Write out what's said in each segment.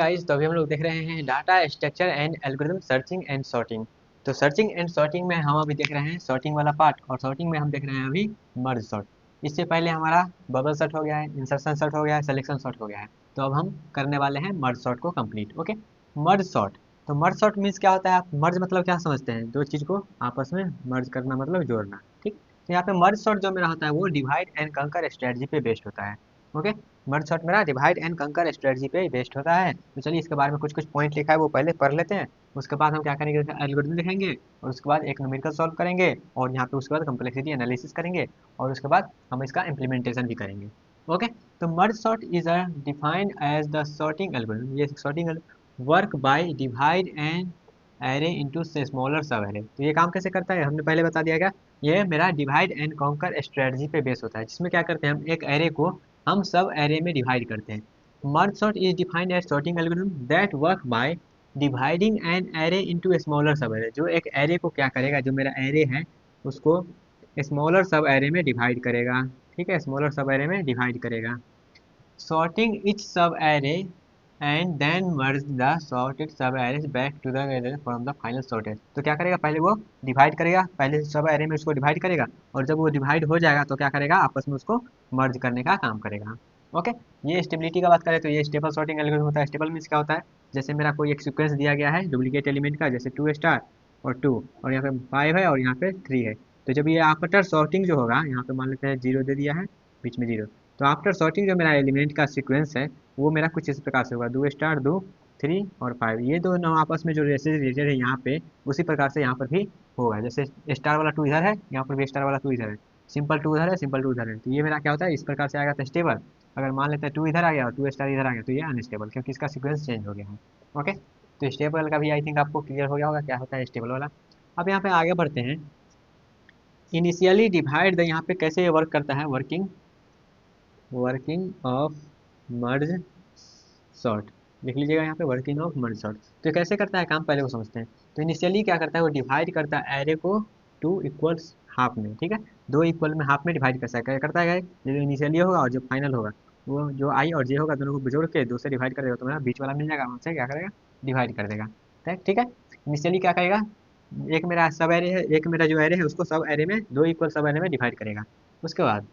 Guys, तो अभी हम लोग देख रहे हैं data structure and algorithm searching and sorting. तो सर्चिंग एंड सॉर्टिंग में हम अभी देख रहे हैं सॉर्टिंग वाला पार्ट, और सॉर्टिंग में हम देख रहे हैं अभी मर्ज सॉर्ट। इससे पहले हमारा बबल सॉर्ट हो गया है, इंसर्शन सॉर्ट हो गया है, सिलेक्शन सॉर्ट हो गया है। तो अब हम करने वाले हैं मर्ज सॉर्ट को कंप्लीट। Okay, merge sort. तो मर्ज सॉर्ट मीन्स क्या होता है? आप मर्ज मतलब क्या समझते हैं? दो चीज को आपस में मर्ज करना मतलब जोड़ना। ठीक, तो यहाँ पे मर्ज सॉर्ट जो मेरा होता है वो डिवाइड एंड कंकर स्ट्रेटजी पे बेस्ड होता है। ओके, मर्ज शॉट मेरा डिवाइड एंड कंकर स्ट्रेटजी पे बेस्ड होता है। तो चलिए इसके बारे में कुछ कुछ पॉइंट लिखा है वो पहले पढ़ लेते हैं। उसके बाद हम क्या करेंगे, एल्गोरिथम लिखेंगे, और उसके बाद एक न्यूमेरिकल सॉल्व करेंगे, और यहाँ पे उसके बाद कम्प्लेक्सिटी एनालिसिस करेंगे, और उसके बाद हम इसका इम्प्लीमेंटेशन भी करेंगे। ओके, तो merge sort is a defined as the sorting algorithm. ये sorting work by divide and array into smaller sub array. तो ये काम कैसे करता है हमने पहले बता दिया। क्या ये मेरा डिवाइड एंड कॉन्कर स्ट्रेटजी पे बेस होता है, जिसमें क्या करते हैं हम एक एरे को हम सब एरे में डिवाइड करते हैं। Merge sort is defined as sorting algorithm that work by dividing an array into smaller sub array. जो एक एरे को क्या करेगा, जो मेरा एरे है उसको स्मॉलर सब एरे में डिवाइड करेगा। ठीक है, स्मॉलर सब एरे में डिवाइड करेगा। sorting each sub-array and then merge the sorted sub-arrays back to the array from the final sorted। तो क्या करेगा, पहले वो डिवाइड करेगा, पहले सब एरे में उसको डिवाइड करेगा, और जब वो डिवाइड हो जाएगा तो क्या करेगा, आपस में उसको मर्ज करने का काम करेगा। ओके, ये स्टेबिलिटी का बात करें तो ये स्टेबल सॉर्टिंग एल्गोरिथम होता है। स्टेबल मीन्स क्या होता है, जैसे मेरा कोई एक सीक्वेंस दिया गया है डुप्लीकेट एलिमेंट का, जैसे 2 स्टार और 2, और यहाँ पे 5 है और यहाँ पे 3 है। तो जब ये आफ्टर सॉर्टिंग जो होगा, यहाँ पे मान लेते हैं 0 दे दिया है, बीच में 0। तो आफ्टर सॉर्टिंग जो मेरा एलिमेंट का सीक्वेंस है वो मेरा कुछ इस प्रकार से होगा, 2 स्टार 2 3 और 5। ये दोनों आपस में जो रेसेस रिलेटेड है यहाँ पे, उसी प्रकार से यहाँ पर भी होगा। जैसे स्टार वाला 2 इधर है, यहाँ पर भी स्टार वाला 2 इधर है, सिंपल 2 उधर है, सिंपल 2 उधर है। तो ये मेरा क्या होता है, इस प्रकार से आएगा तो स्टेबल। अगर मान लेते हैं 2 इधर आ गया और 2 स्टार इधर आ गया तो ये अनस्टेबल, क्योंकि इसका सीक्वेंस चेंज हो गया है। ओके, तो स्टेबल का भी आई थिंक आपको क्लियर हो गया होगा क्या होता है स्टेबल वाला। अब यहाँ पे आगे बढ़ते हैं। इनिशियली डिवाइड द, यहाँ पे कैसे वर्क करता है, working working of merge sort. लिख लीजिएगा यहाँ पे, वर्किंग ऑफ मर्ज सॉर्ट। तो कैसे करता है काम, पहले वो समझते हैं। तो इनिशियली क्या करता है, वो डिवाइड करता है एरे को 2 इक्वल्स हाफ में। ठीक है, 2 इक्वल में हाफ में डिवाइड कर सकता है। क्या करता है, जो इनिशियली होगा और जो फाइनल होगा, वो जो आई और जे होगा दोनों को जोड़ के 2 से डिवाइड कर देगा, तो मेरा बीच वाला मिल जाएगा, वहाँ से क्या करेगा, डिवाइड कर देगा। ठीक है, इनिशियली क्या करेगा, एक मेरा सब एरे है, एक मेरा जो एरे है उसको सब एरे में 2 इक्वल सब एरे में डिवाइड करेगा। उसके बाद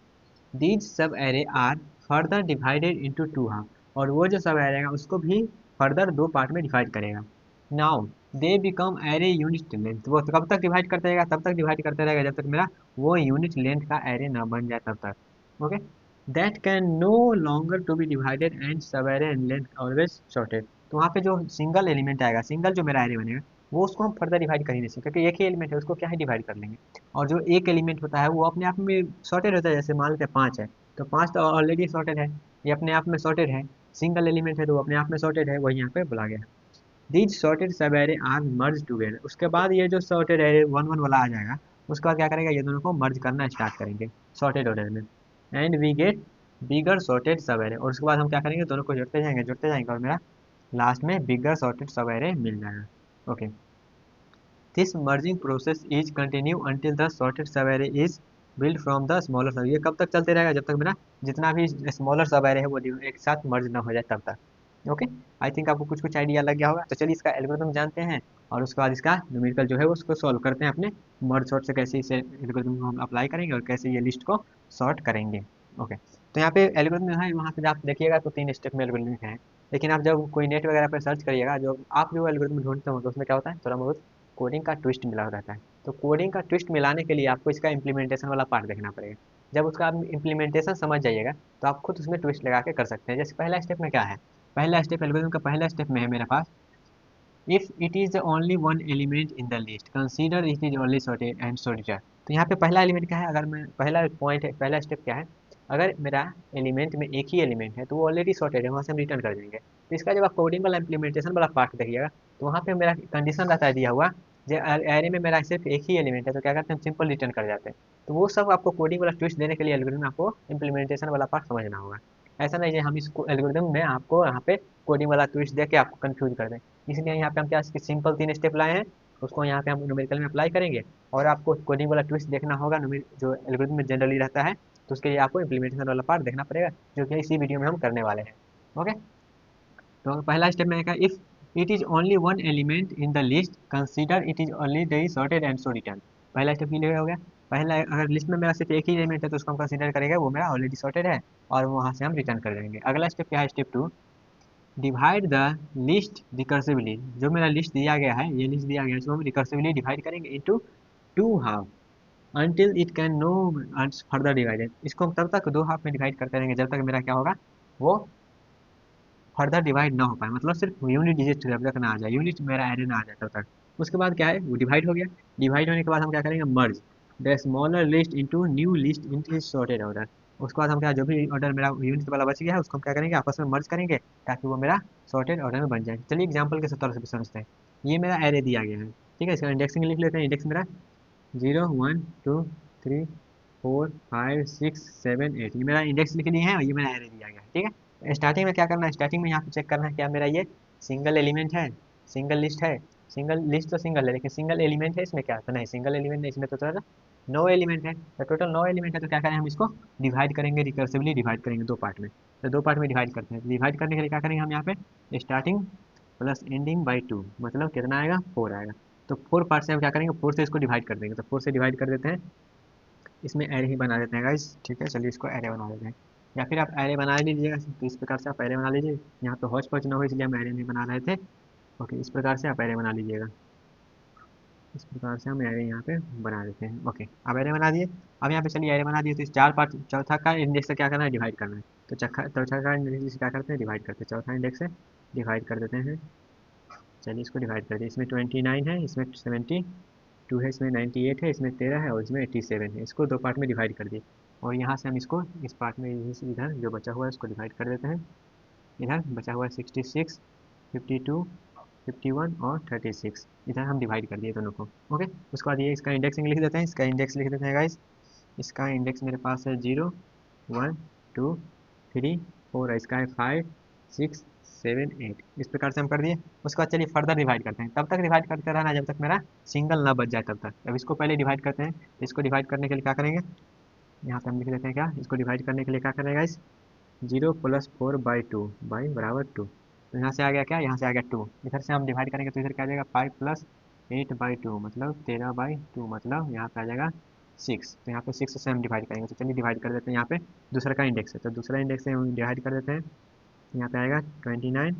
these sub array are further divided into 2 half, और वो जो सब एरे है उसको भी फर्दर 2 पार्ट में डिवाइड करेगा। Now they become array unit length. वो कब तक डिवाइड करते रहेगा, तब तक डिवाइड करते रहेगा जब तक मेरा वो यूनिट लेंथ का एरे ना बन जाए, तब तक। Okay, that can no longer to be divided and sub array and length always sorted. तो वहाँ पे जो सिंगल एलिमेंट आएगा, सिंगल जो मेरा एरे बनेगा, वो उसको हम फर्दर डिवाइड कर ही नहीं सकते, क्योंकि एक ही एलिमेंट है, उसको क्या ही डिवाइड कर लेंगे। और जो एक एलिमेंट होता है वो अपने आप में सॉर्टेड होता है। जैसे मान लेते हैं 5 है, तो 5 तो ऑलरेडी सॉर्टेड है, ये अपने आप में सॉर्टेड है। सिंगल एलिमेंट है तो वो अपने आप में सॉर्टेड है, वही यहाँ पे बोला गया है। These sorted sub array are merge together. उसके बाद ये जो सॉर्टेड एरे 1 1 वाला आ जाएगा, उसके बाद क्या करेगा, ये दोनों को मर्ज करना स्टार्ट करेंगे सॉर्टेड ऑर्डर में, and we get bigger sorted sub array. और उसके बाद हम क्या करेंगे, दोनों को जुड़ते जाएंगे, और मेरा लास्ट में बिगर सॉर्टेड सब एरे मिल जाएगा। Okay, this merging process is continue until the sorted sub array is build from the smaller sub. ये कब तक चलते रहेगा, जब तक मेरा जितना भी स्मॉलर सब एरे है वो एक साथ मर्ज ना हो जाए, तब तक। ओके, आई थिंक आपको कुछ कुछ आइडिया लग गया होगा। तो चलिए इसका एल्गोरिथम जानते हैं, और उसके बाद इसका न्यूमेरिकल जो है उसको सॉल्व करते हैं अपने मर्ज सॉर्ट से। कैसे इसे एल्गोरिथम को हम अप्लाई करेंगे और कैसे ये लिस्ट को सॉर्ट करेंगे। ओके, तो यहाँ पे एल्गोरिथम है, वहाँ पे आप देखिएगा तो 3 स्टेप में एल्गोरिथम है। लेकिन आप जब कोई नेट वगैरह पर सर्च करिएगा, जो आप जो एल्गोरिथम ढूंढते हो तो उसमें क्या होता है, थोड़ा बहुत कोडिंग का ट्विस्ट मिला रहता है। तो कोडिंग का ट्विस्ट मिलाने के लिए आपको इसका इम्प्लीमेंटेशन वाला पार्ट देखना पड़ेगा। जब उसका आप इम्प्लीमेंटेशन समझ जाइएगा तो आप खुद उसमें ट्विस्ट लगा के कर सकते हैं। जैसे पहला स्टेप में क्या है, पहला स्टेप एल्गोरिथम का पहला स्टेप में है मेरे पास, if it is the only one element in the list consider it is only sorted and sorted. तो यहाँ पे पहला एलिमेंट क्या है, अगर मैं पहला पॉइंट है, पहला स्टेप क्या है, अगर मेरा एलिमेंट में एक ही एलिमेंट है तो वो ऑलरेडी सॉर्टेड है, वहाँ से हम रिटर्न कर देंगे। तो इसका जब आप कोडिंग वाला इम्प्लीमेंटेशन वाला पार्ट देखिएगा, तो वहाँ पे मेरा कंडीशन रहता है दिया हुआ, जो एरे में मेरा सिर्फ एक ही एलिमेंट है, तो क्या करते हैं, सिंपल रिटर्न कर जाते हैं। तो वो सब आपको कोडिंग वाला ट्विस्ट देने के लिए एल्गोरिथम आपको इम्प्लीमेंटेशन वाला पार्ट समझना होगा। ऐसा नहीं है हम इस एल्गोरिथम में आपको यहाँ पे कोडिंग वाला ट्विस्ट दे के आपको कंफ्यूज कर दें। इसलिए यहाँ पे हम क्या सिंपल 3 स्टेप लाए हैं, उसको यहाँ पे हम न्यूमेरिकल में अप्लाई करेंगे। और आपको कोडिंग वाला ट्विस्ट देखना होगा, जो एल्गोरिथम में जनरली रहता है, तो उसके लिए आपको इम्प्लीमेंटेशन वाला पार्ट देखना पड़ेगा, जो कि इसी वीडियो में हम करने वाले हैं। ओके, तो पहला स्टेप में क्या, if it is only one element in the list consider it is only the sorted and so return. पहला स्टेप क्लियर हो गया। पहला, अगर लिस्ट में मेरा सिर्फ एक ही एलिमेंट है तो उसको हम कंसीडर करेंगे वो मेरा ऑलरेडी सॉर्टेड है और वहाँ से हम रिटर्न कर देंगे। अगला स्टेप क्या है, step 2, divide the list recursively. जो मेरा लिस्ट दिया गया है, ये लिस्ट दिया गया है, इसको हम रिकर्सिवली डिवाइड करेंगे into two half until it can no further divided. इसको हम तब तक दो हाफ में डिवाइड करते रहेंगे जब तक मेरा क्या होगा, वो फर्दर डिवाइड ना हो पाए, मतलब सिर्फ यूनिट डिजिट जब तक ना आ जाए, यूनिट मेरा एरे ना आ जाए तब तक। उसके बाद क्या है, वो डिवाइड हो गया। डिवाइड होने के बाद हम क्या करेंगे, merge the smaller list into new list in sorted order. उसके बाद हम क्या, जो भी ऑर्डर मेरा यूनिट वाला बच गया है उसको हम क्या करेंगे, आपस में मर्ज करेंगे ताकि वो मेरा सॉर्टेड ऑर्डर में बन जाए। चलिए एग्जाम्पल के तौर से समझते हैं। ये मेरा एरे दिया गया है, ठीक है, इसका इंडेक्सिंग लिख लेते हैं। इंडेक्स मेरा 0 1 2 3 4 5 6 7 8, ये मेरा इंडेक्स लिख लिए हैं और ये मेरा एरे दिया गया है, ठीक है। स्टार्टिंग में क्या करना है, स्टार्टिंग में यहाँ पे चेक करना है क्या मेरा ये सिंगल एलिमेंट है, सिंगल लिस्ट है। सिंगल लिस्ट तो सिंगल है लेकिन सिंगल एलिमेंट है इसमें, क्या तो नहीं, सिंगल एलिमेंट नहीं, इसमें तो टोटल 9 एलिमेंट है। तो टोटल 9 एलिमेंट है तो क्या करें, हम इसको डिवाइड करेंगे, रिकर्सिवली डिवाइड करेंगे दो पार्ट में। तो दो पार्ट में डिवाइड करते हैं। डिवाइड करने के लिए क्या करेंगे हम, यहाँ पे स्टार्टिंग प्लस एंडिंग बाई 2, मतलब कितना आएगा, 4 आएगा। तो 4 पार्ट से हम क्या करेंगे, 4 से इसको डिवाइड कर देंगे। तो 4 से डिवाइड कर देते हैं, इसमें एरे ही बना देते हैं गाइस, ठीक है। चलिए इसको एरे बना देते हैं, या फिर आप एरे बना लीजिएगा। तो इस प्रकार से आप एरे बना लीजिए, यहाँ पे हौच पौच ना हो इसलिए हम एरे नहीं बना रहे थे। ओके, इस प्रकार से आप एरे बना लीजिएगा। इस प्रकार से हम एरे यहाँ पे बना देते हैं। ओके, अब एरे बना दिए। अब यहाँ पे चलिए एरे बना दिए, तो इस 4 पार्ट, चौथा का इंडेक्स से क्या करना है, डिवाइड करना है। तो चौथा का इंडेक्स से क्या करते हैं, डिवाइड करते हैं। चौथा इंडेक्स से डिवाइड कर देते हैं। चलिए इसको डिवाइड कर दिए। इसमें 29 है, इसमें 72 है, इसमें 98 है, इसमें 13 है और इसमें 87 है। इसको दो पार्ट में डिवाइड कर दिए और यहाँ से हम इसको इस पार्ट में इधर जो बचा हुआ है उसको डिवाइड कर देते हैं। इधर बचा हुआ है 66, 52, 51 और 36, इधर हम डिवाइड कर दिए दोनों को। ओके, उसके बाद ये इसका इंडेक्सिंग लिख देते हैं, इसका इंडेक्स लिख देते हैं गाइस। इसका इंडेक्स मेरे पास है 0 1 2 3 4, इसका है 5 6 7 8। इस प्रकार से हम कर दिए। उसके बाद चलिए फर्दर डिवाइड करते हैं, तब तक डिवाइड करते रहना जब तक मेरा सिंगल ना बच जाए तब तक। अब इसको पहले डिवाइड करते हैं। इसको डिवाइड करने के लिए क्या करेंगे, यहाँ पे हम लिख देते हैं क्या, इसको डिवाइड करने के लिए क्या करेगा इस 0 + 4/2 बाई बराबर 2। तो यहाँ से आ गया क्या, यहाँ से आ गया 2। इधर से हम डिवाइड करेंगे तो इधर क्या आ जाएगा, 5 + 8/2 मतलब 13/2, मतलब यहाँ पे आ जाएगा 6। तो यहाँ पे 6 से हम डिवाइड करेंगे। तो चलिए डिवाइड कर देते हैं। यहाँ पे दूसरा का इंडेक्स है तो दूसरा इंडेक्स से हम डिवाइड कर देते हैं। यहाँ पे आएगा 29,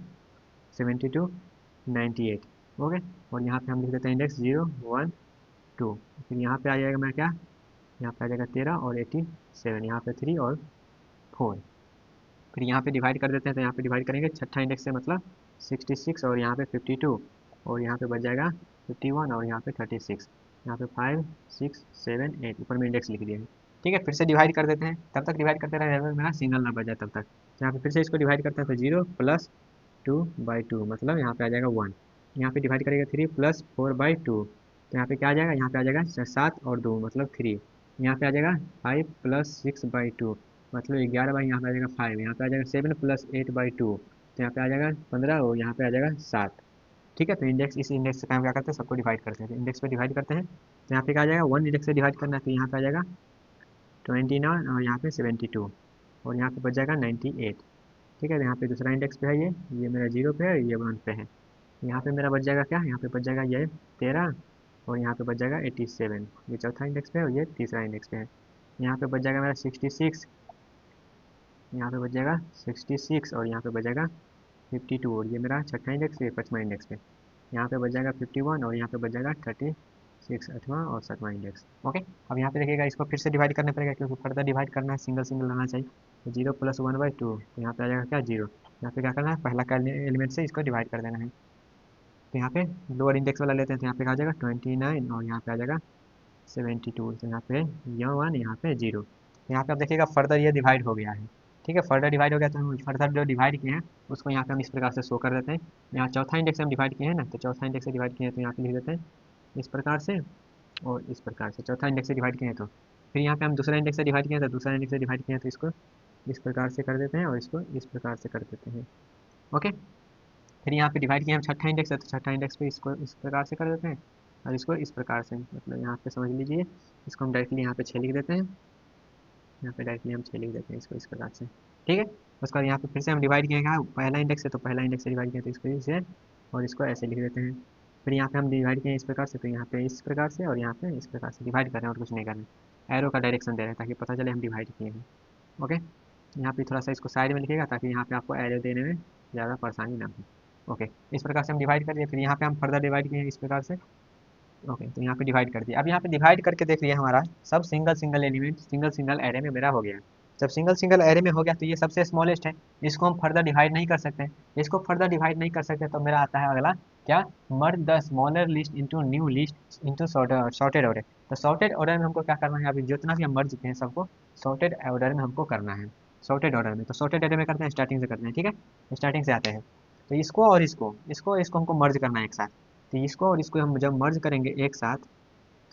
72, 98। ओके, और यहाँ पे हम लिख देते हैं इंडेक्स 0 1 2। फिर यहाँ पे आ जाएगा मेरा क्या, यहाँ पे आ जाएगा 13 और 87, यहाँ पे 3 और 4। फिर यहाँ पे डिवाइड कर देते हैं। तो यहाँ पे डिवाइड करेंगे छठा इंडेक्स से, मतलब 66 और यहाँ पे 52 और यहाँ पे बच जाएगा 51 और यहाँ पे 36। यहाँ पे 5 6 7 8 ऊपर में इंडेक्स लिख दिया है, ठीक है। फिर से डिवाइड कर देते हैं, तब तक डिवाइड करते रहे जब तक मेरा सिंगल ना बच जाए तब तक। तो यहाँ पे फिर से इसको डिवाइड करते हैं। तो 0 + 2/2 मतलब यहाँ पे आ जाएगा 1। यहाँ पे डिवाइड करेगा 3 + 4/2, तो यहाँ पे क्या आ जाएगा, यहाँ पे आ जाएगा 7 और 2 मतलब 3। यहाँ पे आ जाएगा 5 + 6/2 मतलब 11 बाई, यहाँ पे आ जाएगा 5, यहाँ पे आ जाएगा 7 + 8/2, तो यहाँ पे आ जाएगा 15 और यहाँ पे आ जाएगा 7। ठीक है, तो इंडेक्स, इस इंडेक्स से हम क्या करते हैं, सबको डिवाइड करते हैं। तो इंडेक्स पे डिवाइड करते हैं तो यहाँ पे क्या आ जाएगा, 1 इंडेक्स से डिवाइड करना है तो यहाँ पे आ जाएगा 29 और यहाँ पे 72 और यहाँ पे बच जाएगा 98। ठीक है, तो यहाँ पे दूसरा इंडेक्स पे है, ये मेरा 0 पे है, ये 1 पे है। यहाँ पे मेरा बच जाएगा क्या, यहाँ पे बच जाएगा ये 13 और यहाँ पे बच जाएगा 87, ये चौथा इंडेक्स पे है और ये तीसरा इंडेक्स पे है। यहाँ पे बच जाएगा मेरा 66, यहाँ पे बच जाएगा 66 और यहाँ पे बच जाएगा 52 और ये मेरा छठा इंडेक्स है, पाँचवा इंडेक्स पे। यहाँ पे बच जाएगा 51 और यहाँ पे बच जाएगा 36, आठवां और सातवां इंडेक्स। ओके, अब यहाँ पे देखिएगा इसको फिर से डिवाइड करना पड़ेगा क्योंकि फर्दर डिवाइड करना है, सिंगल सिंगल रहना चाहिए। तो 0 + 1/2, तो यहाँ पे आ जाएगा क्या, 0। यहाँ पे क्या करना है, पहला का एलिमेंट से इसको डिवाइड कर देना है। तो यहाँ पे लोअर इंडेक्स वाला लेते हैं, तो यहाँ पे आ जाएगा 29 और यहाँ पे आ जाएगा 72। तो यहाँ पे ये 1, यहाँ पे 0। तो यहाँ पे आप देखिएगा फर्दर ये डिवाइड हो गया है। ठीक है, फर्दर डिवाइड हो गया तो हम फर्दर जो डिवाइड किए हैं उसको यहाँ पे हम इस प्रकार से शो कर देते हैं। यहाँ चौथा इंडेक्स से हम डिवाइड किए हैं ना, तो चौथा इंडेक्स से डिवाइड किए हैं तो यहाँ पे लिख देते हैं इस प्रकार से और इस प्रकार से। चौथा इंडेक्स से डिवाइड किए हैं तो फिर यहाँ पे हम दूसरा इंडेक्स से डिवाइड किए हैं तो दूसरा इंडेक्स से डिवाइड किए हैं तो इसको इस प्रकार से कर देते हैं और इसको इस प्रकार से कर देते हैं। ओके, फिर यहाँ पे डिवाइड किया हम छठा इंडेक्स है तो छठा इंडेक्स पे इसको इस प्रकार से कर देते हैं और इसको इस प्रकार से, मतलब यहाँ पे समझ लीजिए, इसको हम डायरेक्टली यहाँ पे 6 लिख देते हैं। यहाँ पे डायरेक्टली हम 6 लिख देते हैं इसको इस प्रकार से। ठीक है। उसके बाद यहाँ पे फिर से हम डिवाइड किए कहाँ, पहला इंडेक्स है तो पहला इंडेक्स से डिवाइड किया, तो इसको इसे और इसको ऐसे लिख देते हैं। फिर यहाँ पे हम डिवाइड किए इस प्रकार से, तो यहाँ पे इस प्रकार से और यहाँ पे इस प्रकार से डिवाइड कर रहे हैं और कुछ नहीं कर रहे हैं। एरो का डायरेक्शन दे रहे हैं ताकि पता चले हम डिवाइड किए हैं। ओके, यहाँ पे थोड़ा सा इसको साइड में लिखिएगा ताकि यहाँ पे आपको एरो देने में ज़्यादा परेशानी ना हो। ओके, इस प्रकार से हम डिवाइड कर दिए, फिर यहाँ पे हम फर्दर डिवाइड किए हैं इस प्रकार से। ओके, तो यहाँ पे डिवाइड कर दिया। अब यहाँ पे डिवाइड करके देख लिया हमारा सब single single element single single array में मेरा हो गया। जब सिंगल सिंगल एरे में हो गया तो ये सबसे स्मॉलेस्ट है, इसको हम फर्दर डिवाइड नहीं कर सकते। इसको फर्दर डिवाइड नहीं कर सकते तो मेरा आता है अगला क्या, merge the smaller list into new list into sorted order. तो सॉर्टेड ऑर्डर में हमको क्या करना है, अभी जितना भी हम मर्ज किए हैं सबको सॉर्टेड ऑर्डर में हमको करना है। सॉर्टेड ऑर्डर में, तो सॉर्टेड ऑर्डर में करते हैं, स्टार्टिंग से करते हैं, ठीक है। स्टार्टिंग से आते हैं, तो इसको और इसको हमको मर्ज करना है एक साथ। तो इसको और इसको हम जब मर्ज करेंगे एक साथ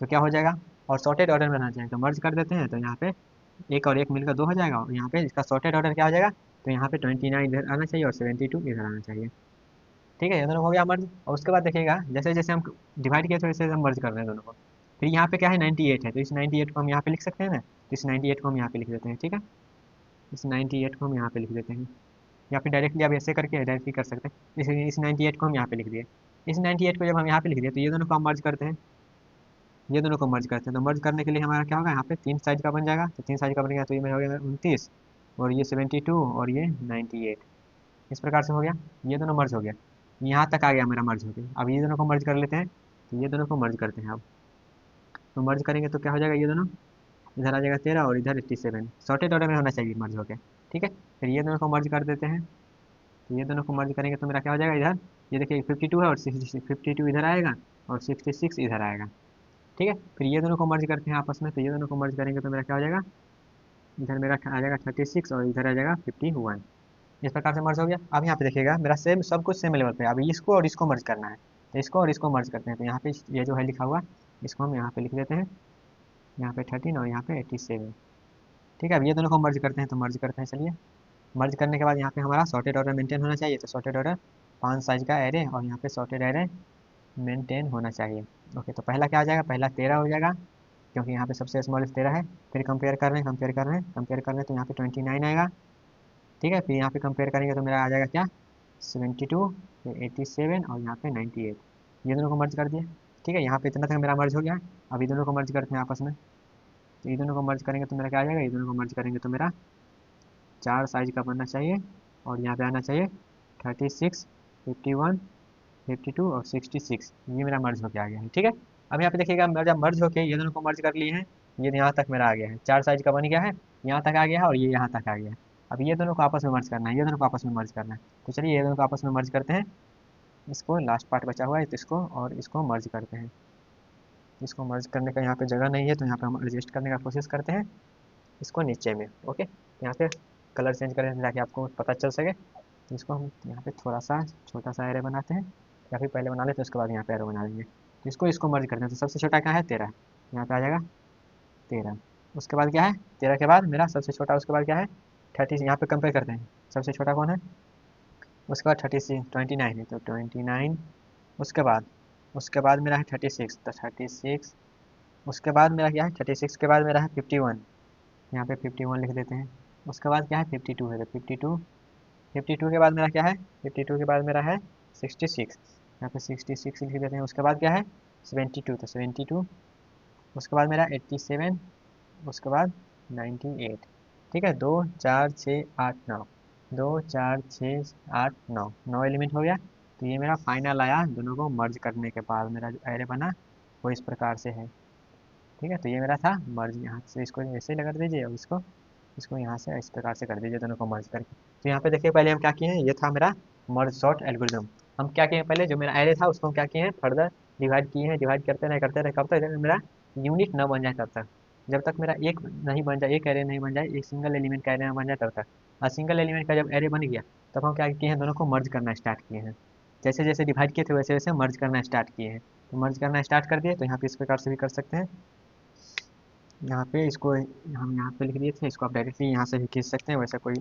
तो क्या हो जाएगा, और सॉर्टेड ऑर्डर में रहना चाहिए तो मर्ज कर देते हैं, तो यहाँ पे एक और एक मिलकर दो हो जाएगा, और यहाँ पे इसका सॉर्टेड ऑर्डर क्या हो जाएगा, तो यहाँ पे 29 इधर आना चाहिए और 72 इधर आना चाहिए। ठीक है, ये दोनों हो गया मर्ज। और उसके बाद देखिएगा जैसे जैसे हम डिवाइड किए तो वैसे हम मर्ज कर रहे हैं दोनों को। फिर यहाँ पे क्या है 98 है, तो इस 98 को हम यहाँ पे लिख सकते हैं ना, तो इस 98 को हम यहाँ पे लिख देते हैं, ठीक है। इस 98 को हम यहाँ पे लिख देते हैं, या फिर डायरेक्टली आप ऐसे करके डायरेक्टली कर सकते हैं। इस 98 को हम यहाँ पे लिख दिए। इस 98 को जब हम यहाँ पे लिख दिए तो ये दोनों को हम मर्ज करते हैं, ये दोनों को मर्ज करते हैं। तो मर्ज करने के लिए हमारा क्या होगा, यहाँ पे 3 साइज का बन जाएगा, तो 3 साइज का बनेगा तो ये मेरा हो गया 29 और ये 72 और ये 98। इस प्रकार से हो गया, ये दोनों मर्ज हो गया, यहाँ तक आ गया मेरा मर्ज हो गया। अब ये दोनों को मर्ज कर लेते हैं, तो ये दोनों को मर्ज करते हैं अब। तो मर्ज करेंगे तो क्या हो जाएगा, ये दोनों इधर आ जाएगा 13 और इधर 87, सॉर्टेड ऑर्डर में होना चाहिए मर्ज होके, ठीक है। फिर ये दोनों को मर्ज कर देते हैं, तो ये दोनों को मर्ज करेंगे तो मेरा क्या हो जाएगा, इधर ये देखिए 52 है और 52 इधर आएगा और 66 इधर आएगा, ठीक है। फिर ये दोनों को मर्ज करते हैं आपस में, तो ये दोनों को मर्ज करेंगे तो मेरा क्या हो जाएगा, इधर मेरा आ जाएगा 36 और इधर आ जाएगा 51। इस प्रकार से मर्ज हो गया। अब यहाँ पे देखिएगा मेरा सेम सब कुछ सेम लेवल पे है, अभी इसको और इसको मर्ज करना है, तो इसको और इसको मर्ज करते हैं। तो यहाँ पे ये जो है लिखा हुआ इसको हम यहाँ पे लिख देते हैं, यहाँ पे 13 और यहाँ पे 87, ठीक है। अब ये दोनों को मर्ज करते हैं, तो मर्ज करते हैं, चलिए। मर्ज करने के बाद यहाँ पे हमारा सॉर्टेड ऑर्डर मेंटेन होना चाहिए, तो सॉर्टेड ऑर्डर 5 साइज का एरे और यहाँ पे सॉर्टेड एरे मेंटेन होना चाहिए। ओके, तो पहला क्या आ जाएगा, पहला 13 हो जाएगा क्योंकि यहाँ पे सबसे स्मॉलेस्ट 13 है। फिर कंपेयर कर रहे हैं तो यहाँ पे 29 आएगा, ठीक है। फिर यहाँ पे कंपेयर करेंगे तो मेरा आ जाएगा क्या, 72, फिर 87 और यहाँ पे 98। ये दोनों को मर्ज कर दिया, ठीक है। यहाँ पे इतना तक मेरा मर्ज हो गया। अब ये दोनों को मर्ज करते हैं आपस में, तो ये दोनों को मर्ज करेंगे तो मेरा क्या आ जाएगा, ये दोनों को मर्ज करेंगे तो मेरा 4 साइज का बनना चाहिए और यहाँ पे आना चाहिए 36, 51, 52 और 66। ये मेरा मर्ज होके आ गया है, ठीक है। अब यहाँ पे देखिएगा मेरा मर्ज होके ये दोनों को मर्ज कर लिए हैं, ये यहाँ तक मेरा आ गया है, 4 साइज का बन गया है, यहाँ तक आ गया है और ये यहाँ तक आ गया है। अब ये दोनों को आपस में मर्ज करना है, ये दोनों को आपस में मर्ज करना है, तो चलिए ये दोनों को आपस में मर्ज करते हैं। इसको लास्ट पार्ट बचा हुआ है तो इसको और इसको मर्ज करते हैं। इसको मर्ज करने का यहाँ पे जगह नहीं है तो यहाँ पे हम एडजस्ट करने का कोशिश करते हैं इसको नीचे में। ओके, यहाँ पे कलर चेंज करें ताकि आपको पता चल सके। तो इसको हम यहाँ पे थोड़ा सा छोटा सा एरे बनाते हैं, या फिर पहले बना लेते हैं उसके बाद यहाँ पे एरो बना देंगे। तो इसको मर्ज करते हैं, तो सबसे छोटा क्या है 13, यहाँ पे आ जाएगा 13। उसके बाद क्या है 13 के बाद मेरा सबसे छोटा, उसके बाद क्या है 30, यहाँ पे कंपेयर करते हैं सबसे छोटा कौन है, उसके बाद 29 है तो 29। उसके बाद मेरा है 36, तो 36। उसके बाद मेरा क्या है 36 के बाद मेरा है 51, यहाँ पे 51 लिख देते हैं। उसके बाद क्या है 52 है तो 52। 52 के बाद मेरा क्या है, 52 के बाद मेरा है 66, यहाँ पे 66 लिख देते हैं। उसके बाद क्या है 72, तो 72। उसके बाद मेरा 87, उसके बाद 98, ठीक है। 2 4 6 8 9, 2 4 6 8 9, 9 एलिमेंट हो गया। तो ये मेरा फाइनल आया दोनों को मर्ज करने के बाद मेरा जो एरे बना वो इस प्रकार से है, ठीक है। तो ये मेरा था मर्ज, यहाँ से इसको ऐसे ही लगा दीजिए और इसको इसको यहाँ से इस प्रकार से कर दीजिए दोनों को मर्ज करके। तो यहाँ पे देखिए पहले हम क्या किए हैं, ये था मेरा मर्ज सॉर्ट एल्गोरिदम। हम क्या किए हैं, पहले जो मेरा एरे था उसको हम क्या किए हैं फर्दर डिवाइड किए हैं, डिवाइड करते रहे कब तक मेरा यूनिट न बन जाए तब तक, जब तक मेरा एक नहीं बन जाए, एक एरे नहीं बन जाए, एक सिंगल एलिमेंट का एरे ना बन जाए तब तक। और सिंगल एलिमेंट का जब एरे बन गया तब हम क्या किए हैं, दोनों को मर्ज करना स्टार्ट किए हैं। जैसे जैसे डिवाइड किए थे वैसे वैसे मर्ज करना स्टार्ट किए हैं। तो मर्ज करना स्टार्ट कर दिए, तो यहाँ पे इस प्रकार से भी कर सकते हैं। यहाँ पे इसको हम यहाँ पे लिख दिए थे, इसको आप डायरेक्टली यहाँ से भी खींच सकते हैं, वैसा कोई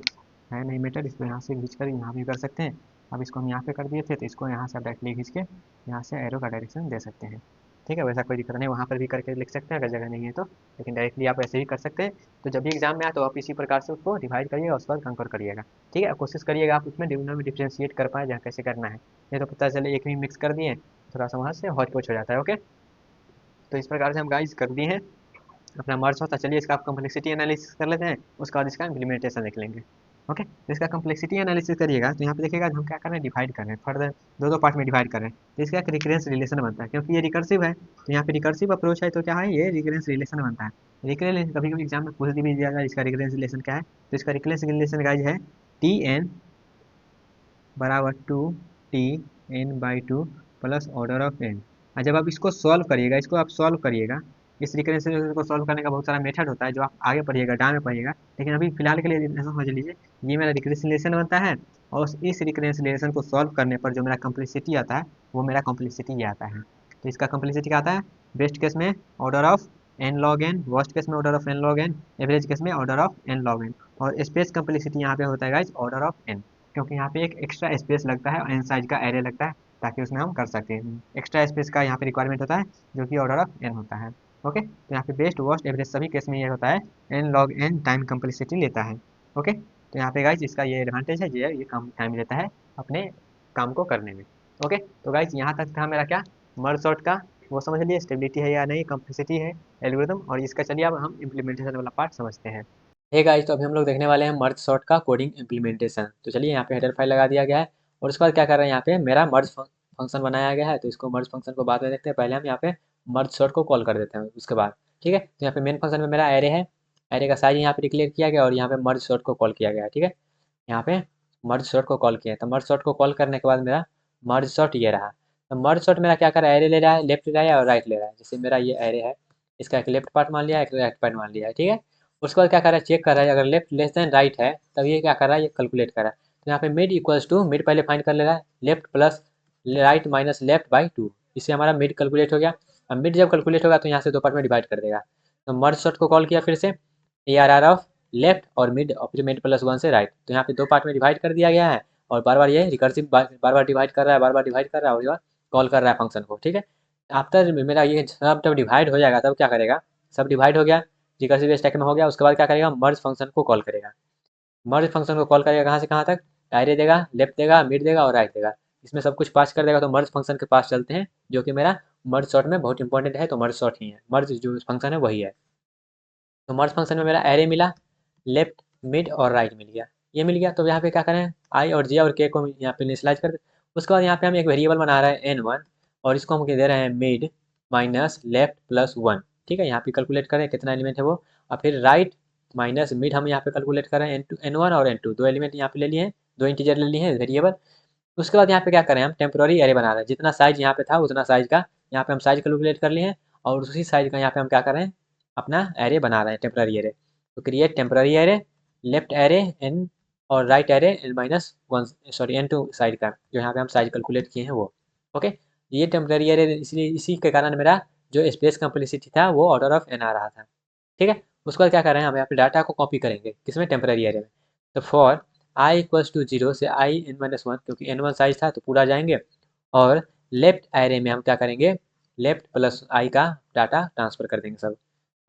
है नहीं मैटर, इसको यहाँ से खींच कर यहाँ भी कर सकते हैं। अब इसको हम यहाँ पे कर दिए थे तो इसको यहाँ से आप डायरेक्टली खींच के यहाँ से एरो का डायरेक्शन दे सकते हैं। ठीक है, वैसा कोई दिक्कत नहीं, वहाँ पर भी करके लिख सकते हैं अगर जगह नहीं है तो, लेकिन डायरेक्टली आप ऐसे भी कर सकते हैं। तो जब भी एग्जाम में आए तो आप इसी प्रकार से उसको डिवाइड करिएगा, उसके बाद कंकर करिएगा। ठीक है, कोशिश करिएगा आप उसमें डिनोमिनेटर में डिफ्रेंशिएट कर पाए, जहाँ कैसे करना है, नहीं तो पता चले एक में मिक्स कर दिए, थोड़ा सा वहाँ से हौच पौच हो जाता है। ओके, तो इस प्रकार से हम गाइस कर दिए हैं अपना मर्ज होता। चलिए इसका आप कम्प्लेक्सिटी एनालिसिस कर लेते हैं, उसके बाद इसका इम्प्लीमेंटेशन देख लेंगे। ओके, तो इसका कम्प्लेक्सिटी एनालिसिस करिएगा तो यहाँ पे देखिएगा हम क्या कर रहे हैं, डिवाइड कर रहे हैं फर्दर, दो दो पार्ट में डिवाइड कर रहे हैं। तो इसका एक रिकरेंस रिलेशन बनता है, क्योंकि ये रिकर्सिव है, तो यहाँ पे रिकर्सिव अप्रोच है, तो क्या है, ये रिकरेंस रिलेशन बनता है। रिकरेंस कभी कभी एग्जाम में पूछ भी दिया जाएगा इसका रिकरेंस रिलेशन क्या है, तो इसका रिकरेंस रिलेशन गाइज है टी एन बराबर two T n by two plus order of n. और जब आप इसको सॉल्व करिएगा, इसको आप सॉल्व करिएगा, इस रिकरेंस को सॉल्व करने का बहुत सारा मेथड होता है जो आप आगे पढ़िएगा, डा में पढ़िएगा, लेकिन अभी फिलहाल के लिए ऐसा समझ लीजिए ये मेरा रिकरेंस रिलेशन बनता है, और इस रिकरेंस रिलेशन को सॉल्व करने पर जो मेरा कम्प्लेक्सिटी आता है वो मेरा कम्प्लेक्सिटी ये आता है। तो इसका कम्प्लेक्सिटी क्या आता है, बेस्ट केस में order of N log N, worst case में order of N log N, average case में order of N log N, और स्पेस कम्प्लेक्सिटी यहाँ पे होता है गाइज ऑर्डर ऑफ एन, क्योंकि यहाँ पे एक एक्स्ट्रा स्पेस लगता है और एन साइज का एरे लगता है, ताकि उसमें हम कर सकें। एक्स्ट्रा स्पेस का यहाँ पे रिक्वायरमेंट होता है, जो कि ऑर्डर ऑफ एन होता है। ओके, तो यहाँ पे बेस्ट वर्स्ट एवरेज सभी केस में ये होता है n log n time complexity लेता है। ओके, तो यहाँ पे गाइज इसका ये एडवांटेज है, ये कम टाइम लेता है अपने काम को करने में। ओके, तो गाइज यहाँ तक था मेरा क्या, मर्ज सॉर्ट का, वो समझ लिए स्टेबिलिटी है या नहीं, कम्प्लेक्सिटी है, एल्गोरिथम, और इसका चलिए अब हम इम्प्लीमेंटेशन वाला पार्ट समझते हैं। हे गाइस, तो अभी हम लोग देखने वाले हैं मर्ज सॉर्ट का कोडिंग इम्प्लीमेंटेशन। तो चलिए यहाँ पे हेडर फाइल लगा दिया गया है, और उसके बाद क्या कर रहे हैं, यहाँ पे मेरा मर्ज फंक्शन बनाया गया है, तो इसको मर्ज फंक्शन को बाद में देखते हैं, पहले हम यहाँ पे मर्ज सॉर्ट को कॉल कर देते हैं उसके बाद। ठीक है, तो यहाँ पे मेन फंक्शन में मेरा एरे है, एरे का साइज यहाँ पे डिक्लेयर किया गया, और यहाँ पे मर्ज सॉर्ट को कॉल किया गया है। ठीक है, यहाँ पे मर्ज सॉर्ट को कॉल किया है, तो मर्ज सॉर्ट को कॉल करने के बाद मेरा मर्ज सॉर्ट ये रहा। तो मर्ज सॉर्ट मेरा क्या कर रहा है, एरे ले रहा है, लेफ्ट ले रहा है और राइट ले रहा है। जैसे मेरा ये एरे है, इसका एक लेफ्ट पार्ट मान लिया है, एक राइट पार्ट मान लिया है। ठीक है, उसके बाद क्या कर रहा है, चेक कर रहा है, अगर लेफ्ट लेस देन राइट है तब ये क्या कर रहा है, ये कैलकुलेट कर रहा है। तो यहाँ पे मिड इक्वल्स टू, मिड पहले फाइंड कर ले रहा है, left plus right minus left by two, इससे हमारा मिड कैलकुलेट हो गया। अब मिड जब कैलकुलेट होगा तो यहाँ से दो पार्ट में डिवाइड कर देगा। तो मर्ज सॉर्ट को कॉल किया फिर से, A R R of left और मिड, और फिर मिड प्लस वन से राइट, तो यहाँ पे दो पार्ट में डिवाइड कर दिया गया है, और बार बार ये रिकर्सिव बार बार डिवाइड कर रहा है, बार बार डिवाइड कर रहा है, और ये कॉल कर रहा है फंक्शन को। ठीक है, आफ्टर मेरा ये सब जब डिवाइड हो जाएगा तब क्या करेगा, सब डिवाइड हो गया, रिकर्सिव स्टैक में हो गया, उसके बाद क्या करेगा, मर्ज फंक्शन को कॉल करेगा। मर्ज फंक्शन को कॉल करेगा कहाँ से कहाँ तक, एरे देगा, लेफ्ट देगा, मिड देगा और राइट देगा, इसमें सब कुछ पास कर देगा। तो मर्ज फंक्शन के पास चलते हैं, जो कि मेरा मर्ज सॉर्ट में बहुत इंपॉर्टेंट है, तो मर्ज सॉर्ट ही है, मर्ज जो फंक्शन है वही है। तो मर्ज फंक्शन में मेरा एरे मिला, लेफ्ट मिड और राइट मिल गया, ये मिल गया। तो यहाँ पे क्या करें, आई और जे और के को यहाँ पे इनिशियलाइज कर दे। उसके बाद यहाँ पे हम एक वेरिएबल बना रहे हैं n1, और इसको हम दे रहे हैं mid minus left plus one. ठीक है, यहाँ पे कैलकुलेट करें कितना एलिमेंट है वो, और फिर राइट माइनस मिड हम यहाँ पे कैलकुलेट करें n1 और n2, दो एलिमेंट यहाँ पे ले लिए हैं, दो इंटीजर ले लिए हैं वेरिएबल। उसके बाद यहाँ पे क्या करें, हम टेम्पोररी एरे बना रहे हैं, जितना साइज यहाँ पे था उतना साइज का यहाँ पे हम साइज कैलकुलेट कर लिए हैं, और उसी साइज का यहाँ पे हम क्या कर रहे हैं, अपना एरे बना रहे हैं, टेम्पररी एरे। तो create temporary array, left array N और right array N minus one, sorry N two side का, जो यहाँ पे हम साइज कैलकुलेट किए हैं वो। ओके, ये टेम्पररी एरे, इसलिए इसी के कारण मेरा जो स्पेस कम्प्लेक्सिटी था वो ऑर्डर ऑफ एन आ रहा था। ठीक है, उसके बाद क्या कर रहे हैं, हम यहाँ पे डाटा को कॉपी करेंगे किसमें, टेम्पररी एरे में। तो for i equals to zero से आई एन माइनस वन, क्योंकि एन वन साइज था तो पूरा जाएंगे, और लेफ्ट एरे में हम क्या करेंगे, लेफ्ट प्लस आई का डाटा ट्रांसफर कर देंगे, सब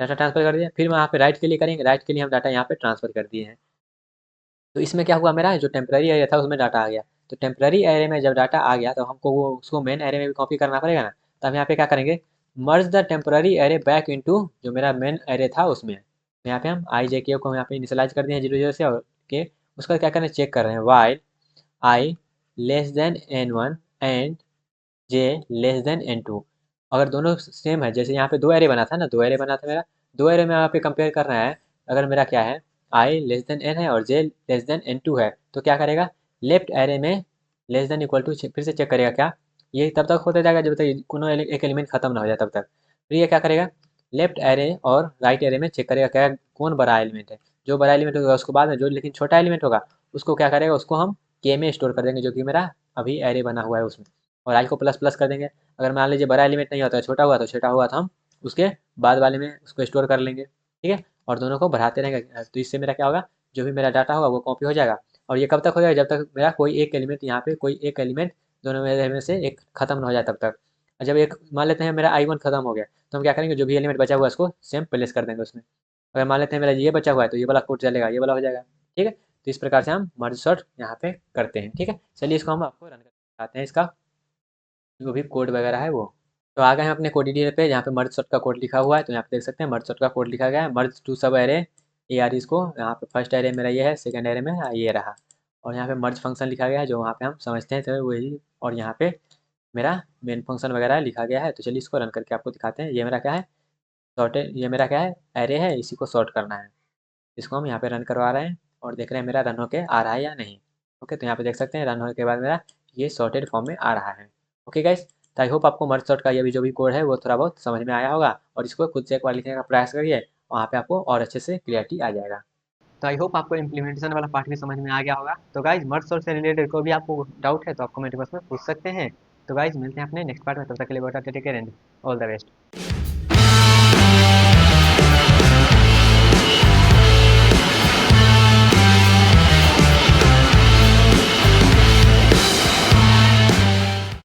डाटा ट्रांसफर कर दिया। फिर वहाँ पे राइट के लिए करेंगे, राइट के लिए हम डाटा यहाँ पे ट्रांसफर कर दिए हैं। तो इसमें क्या हुआ, मेरा जो टेम्पररी एरे था उसमें डाटा आ गया। तो टेम्पररी एरे में जब डाटा आ गया तो हमको वो उसको मेन एरे में भी कॉपी करना पड़ेगा ना, तो हम यहाँ पे क्या करेंगे, merge the temporary array back into जो मेरा मेन एरे था उसमें। तो यहाँ पे हम आई जे के को यहाँ पे इनिशियलाइज कर दिए हैं जीरो जीरो से, और के उसका क्या करें, चेक कर रहे हैं, while i less than n one and j less than n two. अगर दोनों सेम है, जैसे यहाँ पे दो एरे बना था ना, दो एरे बना था मेरा, दो एरे में यहाँ पे कंपेयर कर रहा है, अगर मेरा क्या है, आई लेस देन एन है और जे लेस देन एन टू है, तो क्या करेगा, लेफ्ट एरे में लेस देन इक्वल टू फिर से चेक करेगा क्या, ये तब तक होता जाएगा जब तक कोनो एक एलिमेंट खत्म ना हो जाए तब तक। फिर ये क्या करेगा, लेफ्ट एरे और राइट एरे में चेक करेगा क्या कौन बड़ा एलिमेंट है, जो बड़ा एलिमेंट होगा उसको बाद में, जो लेकिन छोटा एलिमेंट होगा उसको क्या करेगा, उसको हम के में स्टोर कर देंगे, जो कि मेरा अभी एरे बना हुआ है उसमें, और आई को प्लस प्लस कर देंगे। अगर मान लीजिए बड़ा एलिमेंट नहीं होता है, छोटा हुआ तो छोटा हुआ तो हम उसके बाद वाले में उसको स्टोर कर लेंगे। ठीक है, और दोनों को बढ़ाते रहेंगे, तो इससे मेरा क्या होगा, जो भी मेरा डाटा होगा वो कॉपी हो जाएगा। और ये कब तक हो जाएगा, जब तक मेरा कोई एक एलिमेंट यहाँ पे कोई एक एलिमेंट दोनों में से एक खत्म ना हो जाए तब तक। और जब एक मान लेते हैं मेरा I1 खत्म हो गया, तो हम क्या करेंगे, जो भी एलिमेंट बचा हुआ है उसको सेम प्लेस कर देंगे उसमें। अगर मान लेते हैं मेरा ये बचा हुआ है, तो ये वाला कोड चलेगा, ये वाला हो जाएगा। ठीक है, तो इस प्रकार से हम मर्ज सॉर्ट यहाँ पे करते हैं। ठीक है, चलिए इसको हम आपको रन करके दिखाते हैं, इसका जो भी कोड वगैरह है वो। तो आ गए हैं अपने कोड एडिटर पे, यहाँ पे मर्ज सॉर्ट का कोड लिखा हुआ है। तो यहाँ पे देख सकते हैं मर्ज सॉर्ट का कोड लिखा गया है, मर्ज टू सब एरे ए आर इसको। यहाँ पे फर्स्ट एरे मेरा ये है, सेकंड एरे में ये रहा। और यहाँ पे मर्ज फंक्शन लिखा गया है, जो वहाँ पे हम समझते हैं तो वही। और यहाँ पे मेरा मेन फंक्शन वगैरह लिखा गया है। तो चलिए इसको रन करके आपको दिखाते हैं। ये मेरा क्या है, सॉर्टेड, ये मेरा क्या है, एरे है, इसी को सॉर्ट करना है। इसको हम यहाँ पे रन करवा रहे हैं और देख रहे हैं मेरा रन होके आ रहा है या नहीं। ओके, तो यहाँ पे देख सकते हैं रन होने के बाद मेरा ये सॉर्टेड फॉर्म में आ रहा है। ओके गाइस, तो आई होप आपको मर्ज सॉर्ट का ये भी जो भी कोड है वो थोड़ा बहुत समझ में आया होगा, और इसको खुद से एक बार लिखने का प्रयास करिए, वहाँ पे आपको और अच्छे से क्लियरिटी आ जाएगा। तो आई होप आपको इम्प्लीमेंटेशन वाला पार्ट भी समझ में आ गया होगा। तो गाइज मर्ज सॉर्ट से रिलेटेड कोई भी आपको डाउट है तो आप कमेंट बॉक्स में पूछ सकते हैं। तो गाइज मिलते हैं अपने नेक्स्ट पार्ट में, तब तक के लिए बेटा take care and all the best.